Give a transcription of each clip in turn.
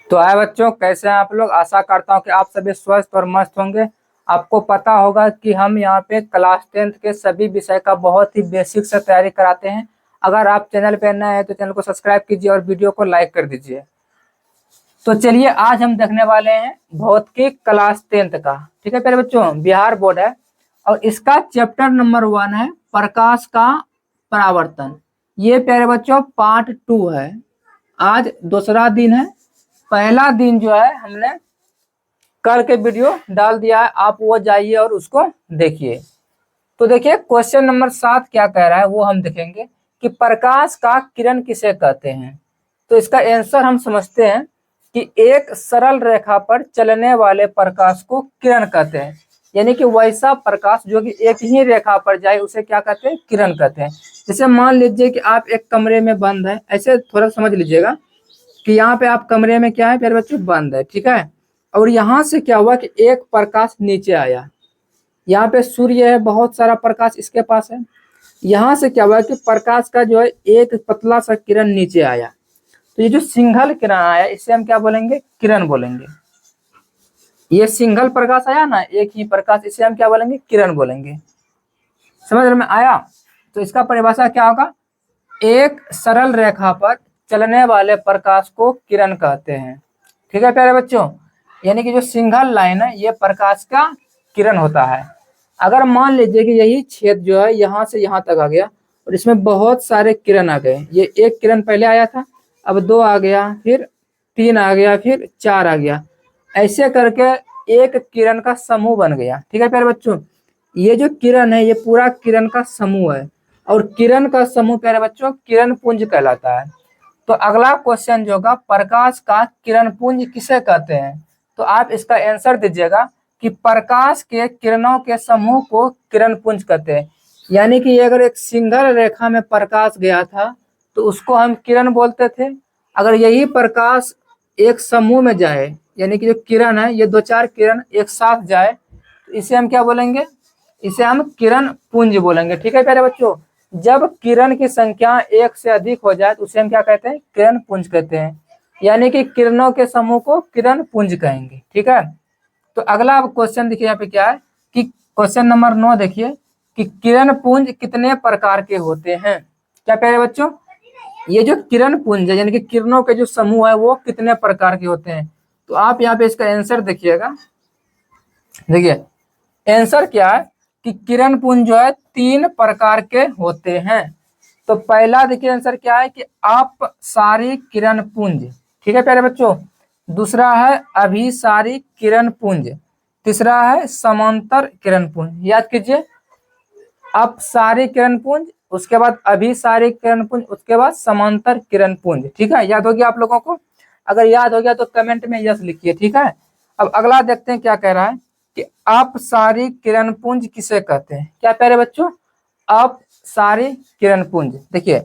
तो आए बच्चों, कैसे हैं आप लोग। आशा करता हूँ कि आप सभी स्वस्थ और मस्त होंगे। आपको पता होगा कि हम यहाँ पे क्लास 10th के सभी विषय का बहुत ही बेसिक से तैयारी कराते हैं। अगर आप चैनल पे नए हैं तो चैनल को सब्सक्राइब कीजिए और वीडियो को लाइक कर दीजिए। तो चलिए, आज हम देखने वाले हैं भौतिकी क्लास 10th का। ठीक है प्यारे बच्चों, बिहार बोर्ड है और इसका चैप्टर नंबर 1 है प्रकाश का परावर्तन। ये प्यारे बच्चों पार्ट 2 है। आज दूसरा दिन है। पहला दिन जो है हमने कल के वीडियो डाल दिया है, आप वो जाइए और उसको देखिए। तो देखिए क्वेश्चन नंबर 7 क्या कह रहा है वो हम देखेंगे कि प्रकाश का किरण किसे कहते हैं। तो इसका आंसर हम समझते हैं कि एक सरल रेखा पर चलने वाले प्रकाश को किरण कहते हैं। यानी कि वैसा प्रकाश जो कि एक ही रेखा पर जाए उसे क्या कहते हैं, किरण कहते हैं। जैसे मान लीजिए कि आप एक कमरे में बंद है, ऐसे थोड़ा समझ लीजिएगा कि यहाँ पे आप कमरे में क्या है प्यारे बच्चों, बंद है। ठीक है, और यहाँ से क्या हुआ कि एक प्रकाश नीचे आया। यहाँ पे सूर्य है, बहुत सारा प्रकाश इसके पास है। यहाँ से क्या हुआ कि प्रकाश का जो है एक पतला सा किरण नीचे आया। तो ये जो सिंगल किरण आया इसे हम क्या बोलेंगे, किरण बोलेंगे। ये सिंगल प्रकाश आया ना, एक ही प्रकाश, इसे हम क्या बोलेंगे, किरण बोलेंगे। समझ में आया। तो इसका परिभाषा क्या होगा, एक सरल रेखा पर चलने वाले प्रकाश को किरण कहते हैं। ठीक है प्यारे बच्चों, यानी कि जो सिंगल लाइन है ये प्रकाश का किरण होता है। अगर मान लीजिए कि यही छेद जो है यहाँ से यहाँ तक आ गया और इसमें बहुत सारे किरण आ गए। ये एक किरण पहले आया था, अब 2 आ गया, फिर 3 आ गया, फिर 4 आ गया। ऐसे करके एक किरण का समूह बन गया। ठीक है प्यारे बच्चों, ये जो किरण है ये पूरा किरण का समूह है और किरण का समूह प्यारे बच्चों किरण पुंज कहलाता है। तो अगला क्वेश्चन जो होगा, प्रकाश का किरण पुंज किसे कहते हैं। तो आप इसका आंसर दीजिएगा कि प्रकाश के किरणों के समूह को किरण पुंज कहते हैं। यानी कि अगर एक सिंगल रेखा में प्रकाश गया था तो उसको हम किरण बोलते थे। अगर यही प्रकाश एक समूह में जाए, यानी कि जो किरण है ये 2-4 किरण एक साथ जाए, तो इसे हम क्या बोलेंगे, इसे हम किरण पुंज बोलेंगे। ठीक है प्यारे बच्चों, जब किरण की संख्या 1 से अधिक हो जाए तो उसे हम क्या कहते हैं, किरण पुंज कहते हैं। यानी कि किरणों के समूह को किरण पुंज कहेंगे। ठीक है, तो अगला क्वेश्चन देखिए यहाँ पे क्या है कि क्वेश्चन नंबर 9 देखिए कि किरण पुंज कितने प्रकार के होते हैं। क्या प्यारे बच्चों, ये जो किरण पुंज है यानी कि किरणों के जो समूह है वो कितने प्रकार के होते हैं। तो आप यहाँ पे इसका आंसर देखिएगा। देखिए आंसर क्या है कि किरण पुंज जो है 3 प्रकार के होते हैं। तो पहला देखिए आंसर क्या है कि अपसारी किरण पुंज। ठीक है प्यारे बच्चों, दूसरा है अभिसारी किरण पुंज, तीसरा है समांतर किरण पुंज। याद कीजिए, अपसारी किरण पुंज, उसके बाद अभिसारी किरण पुंज, उसके बाद समांतर किरण पुंज। ठीक है, याद हो गया आप लोगों को। अगर याद हो गया तो कमेंट में यस लिखिए। ठीक है, अब अगला देखते हैं क्या कह रहा है कि अपसारी किरण पुंज किसे कहते हैं। क्या प्यारे बच्चों, अपसारी किरण पुंज। देखिए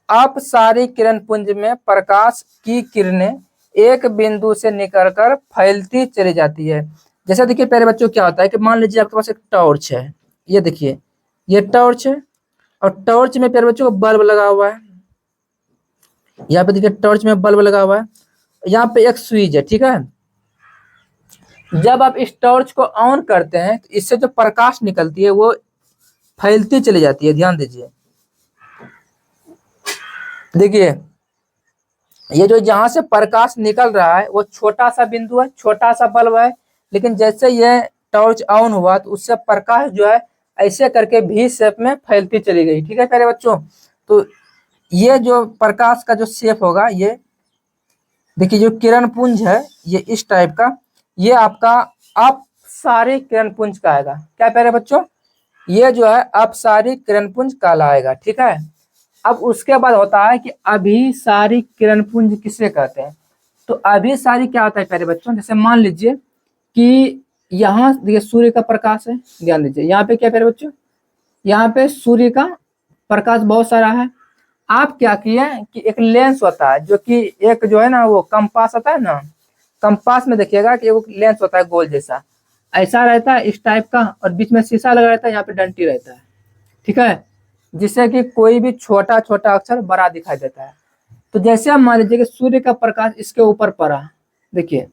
अपसारी किरण पुंज में प्रकाश की किरणें एक बिंदु से निकलकर फैलती चली जाती है। जैसे देखिए प्यारे बच्चों क्या होता है कि मान लीजिए आपके पास एक टॉर्च है, ये देखिए ये टॉर्च है और टॉर्च में प्यारे बच्चों बल्ब लगा हुआ है। यहाँ पे देखिए टॉर्च में बल्ब लगा हुआ है, यहाँ पे एक स्विच है। ठीक है, जब आप इस टॉर्च को ऑन करते हैं तो इससे जो प्रकाश निकलती है वो फैलती चली जाती है। ध्यान दीजिए, देखिए ये जो जहां से प्रकाश निकल रहा है वो छोटा सा बिंदु है, छोटा सा बल्ब है, लेकिन जैसे ये टॉर्च ऑन हुआ तो उससे प्रकाश जो है ऐसे करके भी शेप में फैलती चली गई। ठीक है प्यारे बच्चों, तो ये जो प्रकाश का जो शेप होगा, ये देखिए जो किरण पुंज है ये इस टाइप का, ये आपका अपसारी किरण पुंज कहलाएगा। क्या प्यारे बच्चों, ये जो है अपसारी किरण पुंज कहलाएगा। ठीक है, अब उसके बाद होता है कि अभिसारी किरण पुंज किसे कहते हैं। तो अभिसारी क्या होता है प्यारे बच्चों, जैसे मान लीजिए कि यहाँ देखिए सूर्य का प्रकाश है। ध्यान दीजिए यहाँ पे क्या प्यारे बच्चों, यहाँ पे सूर्य का प्रकाश बहुत सारा है। आप क्या किए कि एक लेंस होता है जो कि एक जो है ना वो कंपास होता है ना, कंपास में देखिएगा कि एक लेंस होता है गोल जैसा, ऐसा रहता है इस टाइप का, और बीच में शीशा लगा रहता है, यहाँ पे डंटी रहता है। ठीक है, जिससे कि कोई भी छोटा छोटा अक्षर बड़ा दिखाई देता है। तो जैसे हम मान लीजिए कि सूर्य का प्रकाश इसके ऊपर पड़ा, देखिए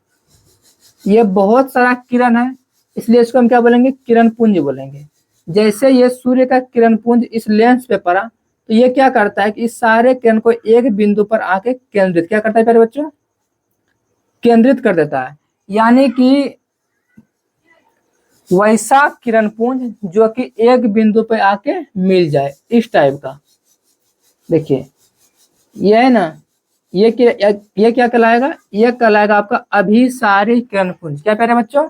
ये बहुत सारा किरण है, इसलिए इसको हम क्या बोलेंगे, किरण पुंज बोलेंगे। जैसे ये सूर्य का किरण पुंज इस लेंस पे पड़ा, तो ये क्या करता है कि इस सारे किरण को एक बिंदु पर आके केंद्रित क्या करता है प्यारे बच्चों, केंद्रित कर देता है। यानी कि वैसा किरण पुंज जो कि एक बिंदु पे आके मिल जाए, इस टाइप का। देखिए ये है ना, ये क्या कहलाएगा, ये कहलाएगा आपका अभिसारी किरण पुंज। क्या प्यारे बच्चों,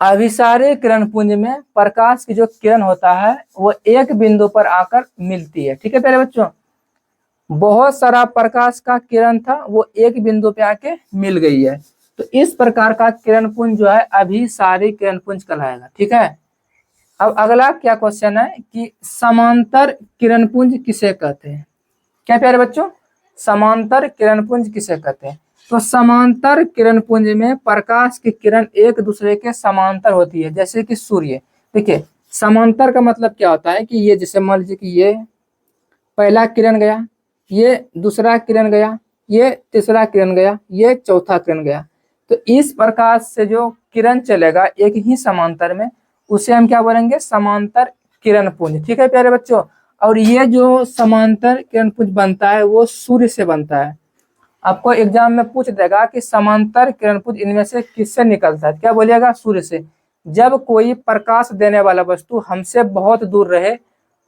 अभिसारी किरण पुंज में प्रकाश की जो किरण होता है वो एक बिंदु पर आकर मिलती है। ठीक है प्यारे बच्चों, बहुत सारा प्रकाश का किरण था, वो एक बिंदु पे आके मिल गई है, तो इस प्रकार का किरण पुंज जो है अभिसारी किरण पुंज कहलाएगा। ठीक है, अब अगला क्या क्वेश्चन है कि समांतर किरण पुंज किसे कहते हैं। क्या प्यारे बच्चों, समांतर किरण पुंज किसे कहते हैं। तो समांतर किरण पुंज में प्रकाश की किरण एक दूसरे के समांतर होती है, जैसे कि सूर्य। देखिए समांतर का मतलब क्या होता है कि ये जैसे मान लीजिए कि ये पहला किरण गया, ये दूसरा किरण गया, ये तीसरा किरण गया, ये चौथा किरण गया, तो इस प्रकाश से जो किरण चलेगा एक ही समांतर में, उसे हम क्या बोलेंगे, समांतर किरण पुंज। ठीक है प्यारे बच्चों, और ये जो समांतर किरण पुंज बनता है वो सूर्य से बनता है। आपको एग्जाम में पूछ देगा कि समांतर किरण पुंज इनमें से किससे निकलता है, क्या बोलिएगा, सूर्य से। जब कोई प्रकाश देने वाला वस्तु हमसे बहुत दूर रहे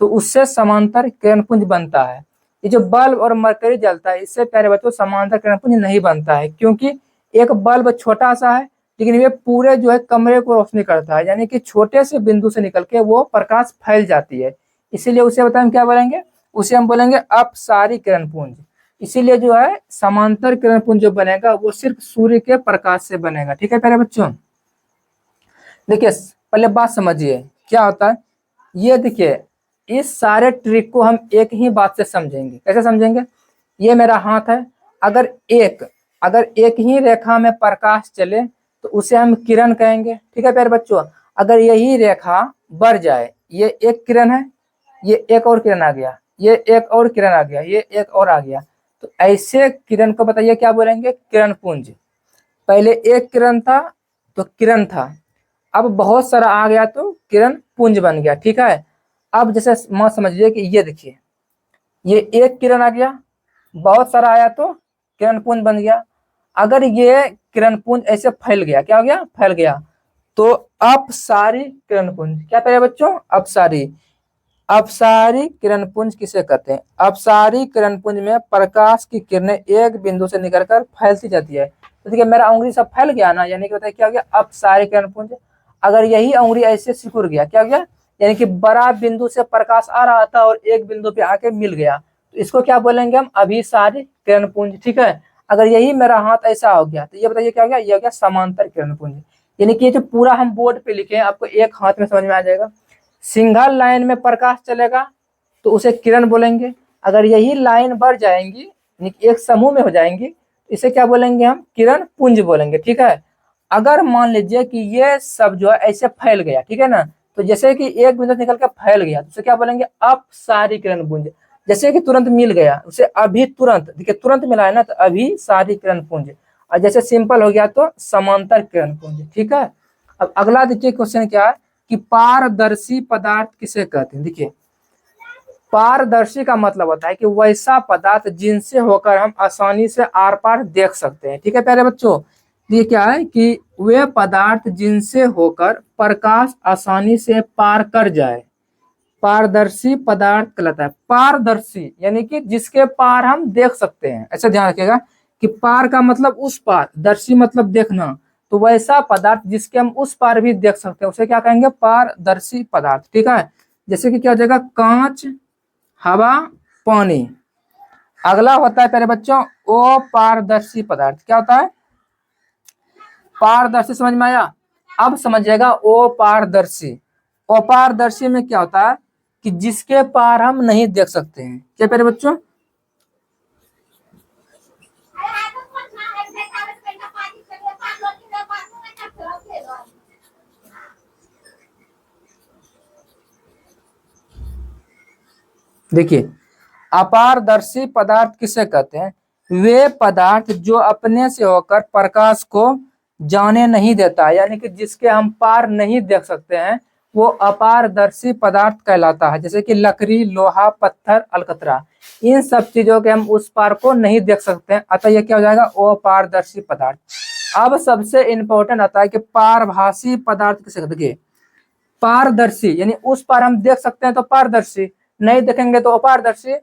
तो उससे समांतर किरण पुंज बनता है। ये जो बल्ब और मरकरी जलता है, इससे प्यारे बच्चों समांतर किरण पुंज नहीं बनता है, क्योंकि एक बल्ब छोटा सा है लेकिन ये पूरे जो है कमरे को रोशनी करता है, यानी कि छोटे से बिंदु से निकल के वो प्रकाश फैल जाती है, इसीलिए उसे बताएं क्या बोलेंगे, उसे हम बोलेंगे अपसारी किरण पुंज। इसीलिए जो है समांतर किरण पुंज जो बनेगा वो सिर्फ सूर्य के प्रकाश से बनेगा। ठीक है प्यारे बच्चों, देखिए पहले बात समझिए क्या होता है। ये देखिए इस सारे ट्रिक को हम एक ही बात से समझेंगे। कैसे समझेंगे, ये मेरा हाथ है, अगर एक ही रेखा में प्रकाश चले तो उसे हम किरण कहेंगे। ठीक है प्यारे बच्चों, अगर यही रेखा बढ़ जाए, ये एक किरण है, ये एक और किरण आ गया, ये एक और किरण आ गया, ये एक और आ गया, तो ऐसे किरण को बताइए क्या बोलेंगे, किरण पुंज। पहले एक किरण था तो किरण था, अब बहुत सारा आ गया तो किरण पुंज बन गया। ठीक है, अब जैसे मत समझिए कि ये देखिए, ये एक किरण आ गया, बहुत सारा आया तो किरण पुंज बन गया। अगर ये किरण पुंज ऐसे फैल गया, क्या हो गया, फैल गया, तो अपसारी किरण पुंज। क्या करें बच्चों, अपसारी। अपसारी किरण पुंज किसे कहते हैं, अपसारी किरण पुंज में प्रकाश की किरणें एक बिंदु से निकलकर फैलती जाती है। तो देखिए मेरा उंगली सब फैल गया ना, यानी कि बताइए क्या हो गया, अपसारी किरण पुंज। अगर यही उंगली ऐसे सिकुड़ गया, क्या हो गया, यानी कि बड़ा बिंदु से प्रकाश आ रहा था और एक बिंदु पे आके मिल गया, तो इसको क्या बोलेंगे हम, अभिसारी किरण पुंज। ठीक है, अगर यही मेरा हाथ ऐसा हो गया तो ये बताइए क्या हो गया, ये हो गया समांतर किरण पुंज। यानी कि ये जो पूरा हम बोर्ड पे लिखे हैं आपको एक हाथ में समझ में आ जाएगा। सिंगल लाइन में प्रकाश चलेगा तो उसे किरण बोलेंगे, अगर यही लाइन बढ़ जाएंगी यानी कि एक समूह में हो जाएंगी तो इसे क्या बोलेंगे, हम किरण पुंज बोलेंगे। ठीक है, अगर मान लीजिए कि ये सब जो है ऐसे फैल गया, ठीक है ना, तो जैसे कि एक बिंदु निकल कर फैल गया तो उसे क्या बोलेंगे, अपसारी किरण पुंज। जैसे कि तुरंत मिल गया उसे अभी तुरंत, देखिए तुरंत मिला है ना, तो अभी सारी किरण पुंज। और जैसे सिंपल हो गया तो समांतर किरण पुंज। ठीक है, अब अगला देखिए क्वेश्चन क्या है कि पारदर्शी पदार्थ किसे कहते हैं। देखिए पारदर्शी का मतलब होता है कि वैसा पदार्थ जिनसे होकर हम आसानी से आर पार देख सकते हैं। ठीक है प्यारे बच्चों, ये क्या है कि वे पदार्थ जिनसे होकर प्रकाश आसानी से पार कर जाए, पारदर्शी पदार्थ कहलाता है। पारदर्शी यानी कि जिसके पार हम देख सकते हैं, ऐसा ध्यान रखिएगा कि पार का मतलब उस पार, दर्शी मतलब देखना, तो वैसा पदार्थ जिसके हम उस पार भी देख सकते हैं उसे क्या कहेंगे, पारदर्शी पदार्थ। ठीक है, जैसे कि क्या हो जाएगा, कांच, हवा, पानी। अगला होता है प्यारे बच्चों अपारदर्शी पदार्थ। क्या होता है, पारदर्शी समझ में आया। अब समझिएगा अपारदर्शी। अपारदर्शी में क्या होता है कि जिसके पार हम नहीं देख सकते हैं। क्या प्यारे बच्चों, देखिए अपारदर्शी पदार्थ किसे कहते हैं, वे पदार्थ जो अपने से होकर प्रकाश को जाने नहीं देता, यानी कि जिसके हम पार नहीं देख सकते हैं, वो अपारदर्शी पदार्थ कहलाता है। जैसे कि लकड़ी, लोहा, पत्थर, अलकतरा, इन सब चीजों के हम उस पार को नहीं देख सकते हैं, अतः यह क्या हो जाएगा, अपारदर्शी पदार्थ। अब सबसे इंपॉर्टेंट आता है कि पारभासी पदार्थ किसे कहते हैं। पारदर्शी यानी उस पार हम देख सकते हैं तो पारदर्शी, नहीं देखेंगे तो अपारदर्शी।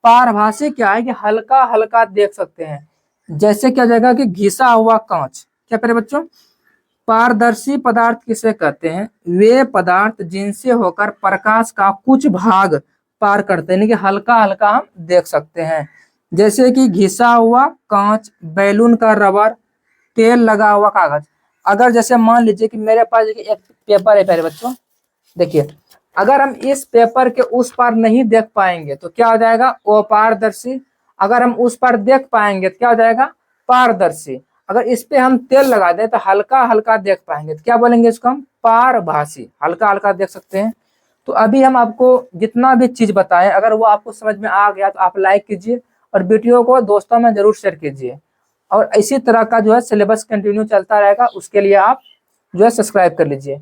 पारभासी क्या है कि हल्का हल्का देख सकते हैं। जैसे क्या हो जाएगा कि घिसा हुआ कांच। क्या करें बच्चों, पारदर्शी पदार्थ किसे कहते हैं, वे पदार्थ जिनसे होकर प्रकाश का कुछ भाग पार करते हैं, यानी कि हल्का हल्का हम देख सकते हैं। जैसे कि घिसा हुआ कांच, बैलून का रबर, तेल लगा हुआ कागज। अगर जैसे मान लीजिए कि मेरे पास एक पेपर है प्यारे बच्चों, देखिए अगर हम इस पेपर के उस पार नहीं देख पाएंगे तो क्या हो जाएगा, अपारदर्शी। अगर हम उस पार देख पाएंगे तो क्या हो जाएगा, पारदर्शी। अगर इस पे हम तेल लगा दें तो हल्का हल्का देख पाएंगे तो क्या बोलेंगे, इसको हम पारभासी, हल्का हल्का देख सकते हैं। तो अभी हम आपको जितना भी चीज बताएं, अगर वो आपको समझ में आ गया तो आप लाइक कीजिए और वीडियो को दोस्तों में जरूर शेयर कीजिए। और इसी तरह का जो है सिलेबस कंटिन्यू चलता रहेगा, उसके लिए आप जो है सब्सक्राइब कर लीजिए।